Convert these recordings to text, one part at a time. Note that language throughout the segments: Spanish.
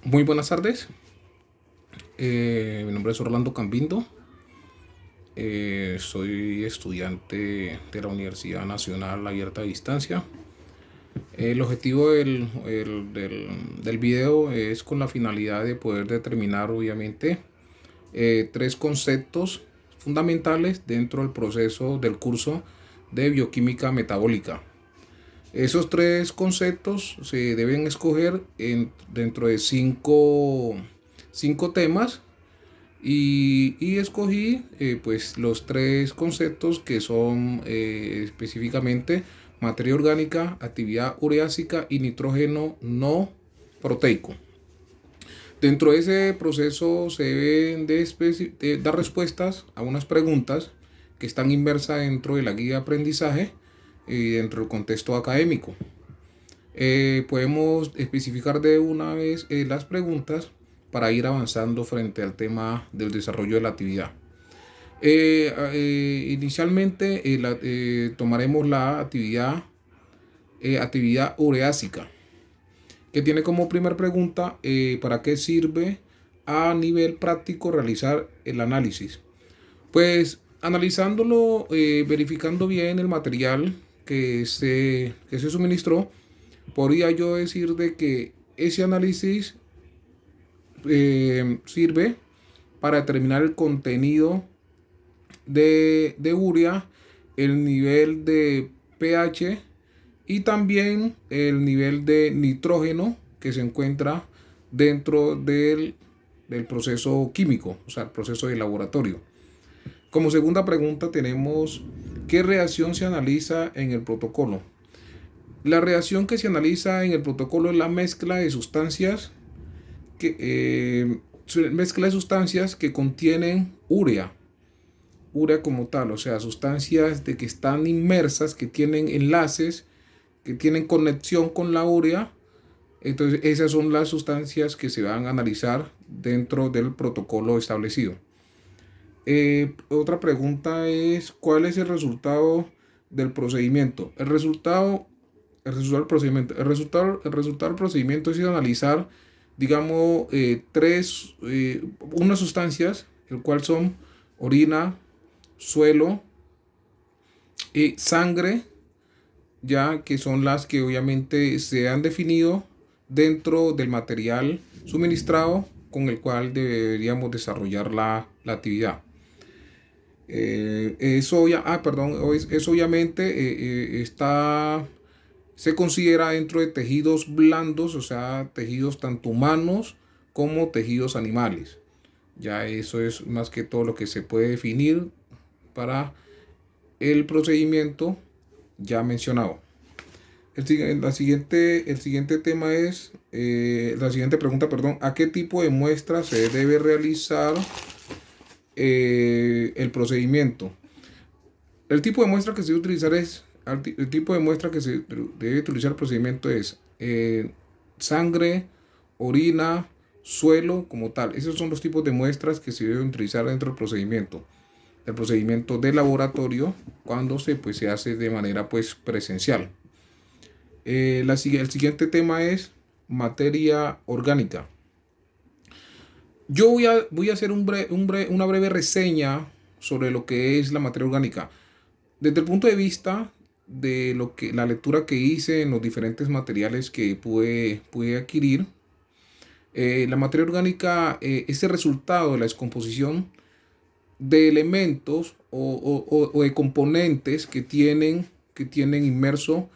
Muy buenas tardes. Mi nombre es Orlando Cambindo. Soy estudiante de la Universidad Nacional Abierta a Distancia. El objetivo del video es con la finalidad de poder determinar, obviamente, tres conceptos fundamentales dentro del proceso del curso de bioquímica metabólica. Esos tres conceptos se deben escoger dentro de cinco temas y escogí pues los tres conceptos que son específicamente materia orgánica, actividad ureásica y nitrógeno no proteico. Dentro de ese proceso se deben de dar respuestas a unas preguntas que están inmersas dentro de la guía de aprendizaje y dentro del contexto académico. Podemos especificar de una vez las preguntas para ir avanzando frente al tema del desarrollo de la actividad. Inicialmente tomaremos la actividad ureásica, que tiene como primera pregunta ¿para qué sirve a nivel práctico realizar el análisis? Pues analizándolo, verificando bien el material que se suministró, podría yo decir de que ese análisis sirve para determinar el contenido de urea, el nivel de pH y también el nivel de nitrógeno que se encuentra dentro del proceso químico, o sea, el proceso de laboratorio. Como segunda pregunta tenemos, ¿qué reacción se analiza en el protocolo? La reacción que se analiza en el protocolo es la mezcla de sustancias que contienen urea como tal, o sea, sustancias de que están inmersas, que tienen enlaces, que tienen conexión con la urea. Entonces, esas son las sustancias que se van a analizar dentro del protocolo establecido. Otra pregunta es, ¿cuál es el resultado del procedimiento? El resultado del procedimiento es analizar, digamos, unas sustancias, el cual son orina, suelo y sangre, ya que son las que obviamente se han definido dentro del material suministrado con el cual deberíamos desarrollar la actividad. Eso obviamente se considera dentro de tejidos blandos, o sea, tejidos tanto humanos como tejidos animales. Ya eso es más que todo lo que se puede definir para el procedimiento ya mencionado. El siguiente tema es, la siguiente pregunta, perdón, ¿a qué tipo de muestra se debe realizar el procedimiento? El tipo de muestra que se debe utilizar el tipo de muestra que se debe utilizar el procedimiento es sangre, orina, suelo como tal. Esos son los tipos de muestras que se deben utilizar dentro del procedimiento. El procedimiento de laboratorio cuando se hace de manera presencial. El siguiente tema es materia orgánica. Yo voy a hacer una breve reseña sobre lo que es la materia orgánica. Desde el punto de vista de la lectura que hice en los diferentes materiales que pude adquirir, la materia orgánica es el resultado de la descomposición de elementos o de componentes que tienen inmerso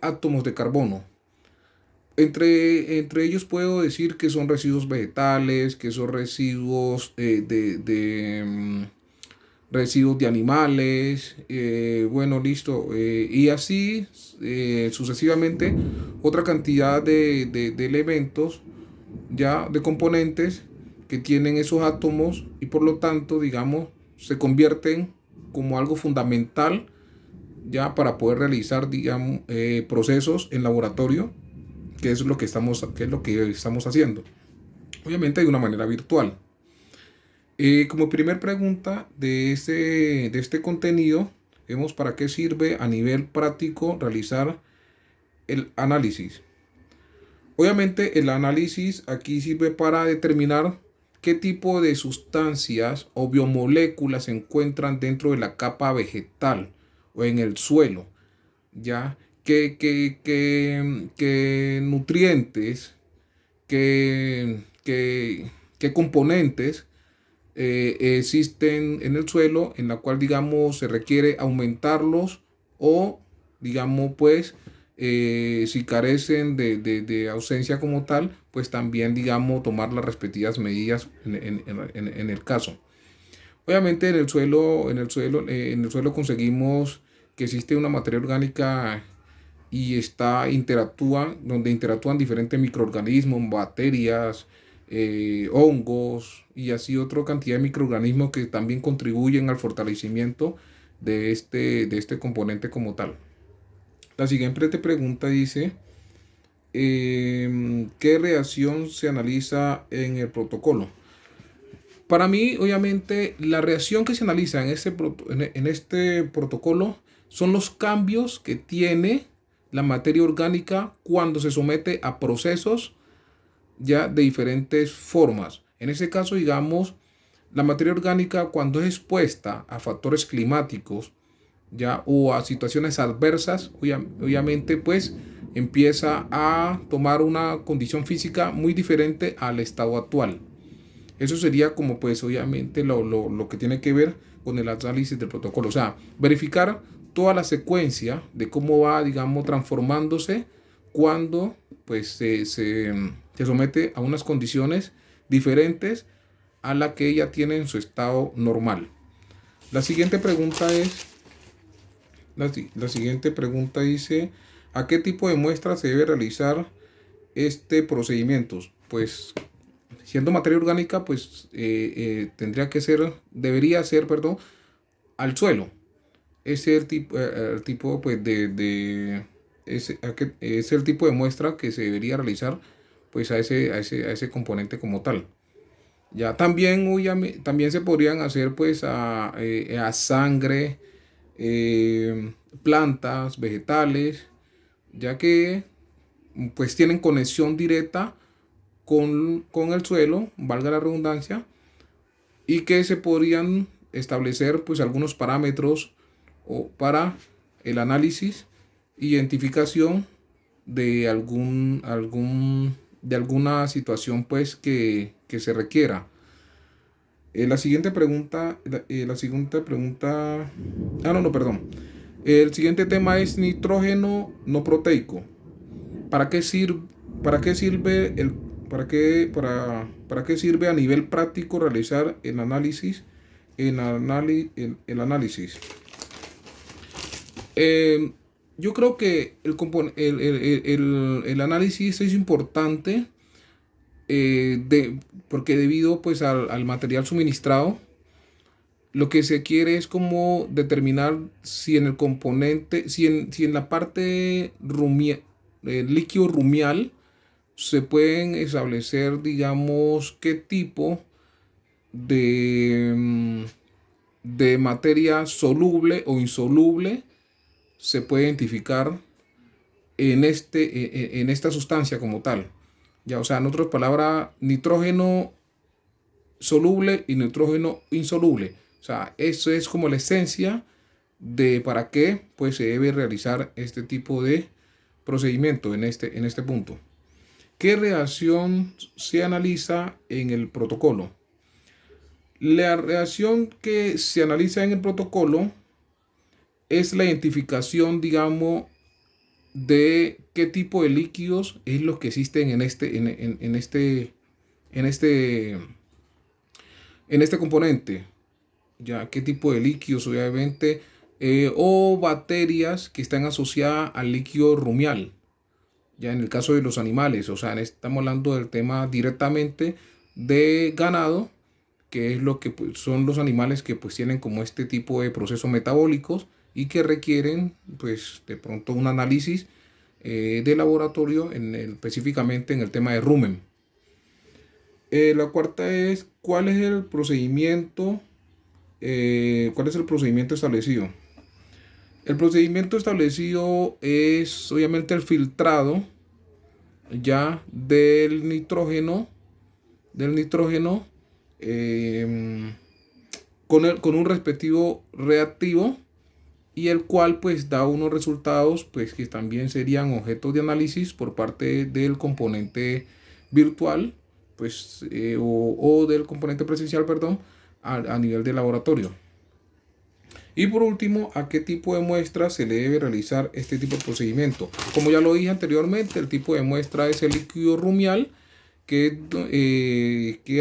átomos de carbono. Entre ellos puedo decir que son residuos vegetales, que son residuos residuos de animales, bueno, listo, y así sucesivamente otra cantidad de elementos, ya de componentes que tienen esos átomos y por lo tanto, digamos, se convierten como algo fundamental ya para poder realizar, digamos, procesos en laboratorio, que es lo que estamos haciendo. Obviamente de una manera virtual. Como primer pregunta de este contenido, vemos para qué sirve a nivel práctico realizar el análisis. Obviamente el análisis aquí sirve para determinar qué tipo de sustancias o biomoléculas se encuentran dentro de la capa vegetal o en el suelo, ya qué nutrientes, qué componentes existen en el suelo, en la cual, digamos, se requiere aumentarlos o, digamos, pues, si carecen de ausencia como tal, pues también, digamos, tomar las respectivas medidas en el caso. Obviamente en el suelo conseguimos que existe una materia orgánica y donde interactúan diferentes microorganismos, bacterias, hongos y así otra cantidad de microorganismos que también contribuyen al fortalecimiento de este componente como tal. La siguiente pregunta dice, ¿qué reacción se analiza en el protocolo? Para mí, obviamente, la reacción que se analiza en este protocolo son los cambios que tiene la materia orgánica cuando se somete a procesos ya de diferentes formas. En ese caso, digamos, la materia orgánica cuando es expuesta a factores climáticos ya o a situaciones adversas, obviamente, pues empieza a tomar una condición física muy diferente al estado actual. Eso sería como pues obviamente lo que tiene que ver con el análisis del protocolo. O sea, verificar toda la secuencia de cómo va, digamos, transformándose cuando pues se somete a unas condiciones diferentes a la que ella tiene en su estado normal. La siguiente pregunta es, la siguiente pregunta dice, ¿a qué tipo de muestra se debe realizar este procedimiento? Pues siendo materia orgánica, pues debería ser, perdón, al suelo. Ese es el tipo pues, es el tipo de muestra que se debería realizar pues a ese componente como tal. Ya también se podrían hacer pues a sangre, plantas, vegetales, ya que pues tienen conexión directa con el suelo, valga la redundancia, y que se podrían establecer pues algunos parámetros para el análisis, identificación de alguna situación pues que se requiera. No, perdón. El siguiente tema es nitrógeno no proteico. ¿Para qué sirve, para qué sirve para qué sirve a nivel práctico realizar el análisis? El análisis. Eh, yo creo que el análisis es importante porque debido pues al material suministrado, lo que se quiere es como determinar si en el componente, si en la parte líquido rumial se pueden establecer, digamos, qué tipo de, de materia soluble o insoluble se puede identificar en esta sustancia como tal. Ya, o sea, en otras palabras, nitrógeno soluble y nitrógeno insoluble. O sea, eso es como la esencia de para qué pues, se debe realizar este tipo de procedimiento en este punto. ¿Qué reacción se analiza en el protocolo? La reacción que se analiza en el protocolo es la identificación, digamos, de qué tipo de líquidos es lo que existen en este componente. Ya, qué tipo de líquidos, obviamente, o bacterias que están asociadas al líquido rumial. Ya en el caso de los animales, o sea, estamos hablando del tema directamente de ganado, que es lo que pues, son los animales que pues tienen como este tipo de procesos metabólicos y que requieren pues de pronto un análisis de laboratorio específicamente en el tema de rumen. La cuarta es ¿cuál es el procedimiento establecido? El procedimiento establecido es obviamente el filtrado ya del nitrógeno con un respectivo reactivo, y el cual pues da unos resultados pues que también serían objetos de análisis por parte del componente virtual, pues o del componente presencial, perdón, a nivel de laboratorio. Y por último, ¿a qué tipo de muestra se le debe realizar este tipo de procedimiento? Como ya lo dije anteriormente, el tipo de muestra es el líquido rumial, que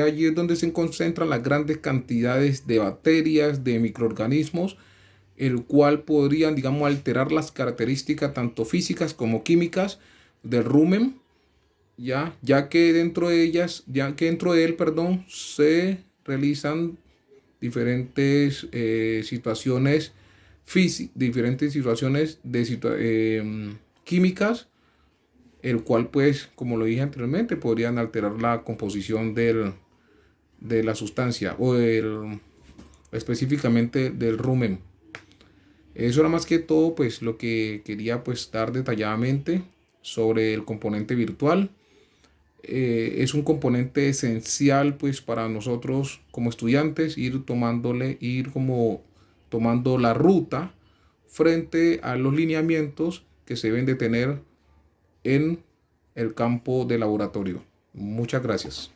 allí es donde se concentran las grandes cantidades de bacterias, de microorganismos, el cual podrían, digamos, alterar las características tanto físicas como químicas del rumen, ya que dentro de ellas, ya que dentro de él, perdón, se realizan diferentes situaciones diferentes situaciones químicas, el cual pues, como lo dije anteriormente, podrían alterar la composición de la sustancia específicamente del rumen. Eso era más que todo pues lo que quería pues dar detalladamente sobre el componente virtual. Es un componente esencial pues para nosotros como estudiantes ir como tomando la ruta frente a los lineamientos que se deben de tener en el campo de laboratorio. Muchas gracias.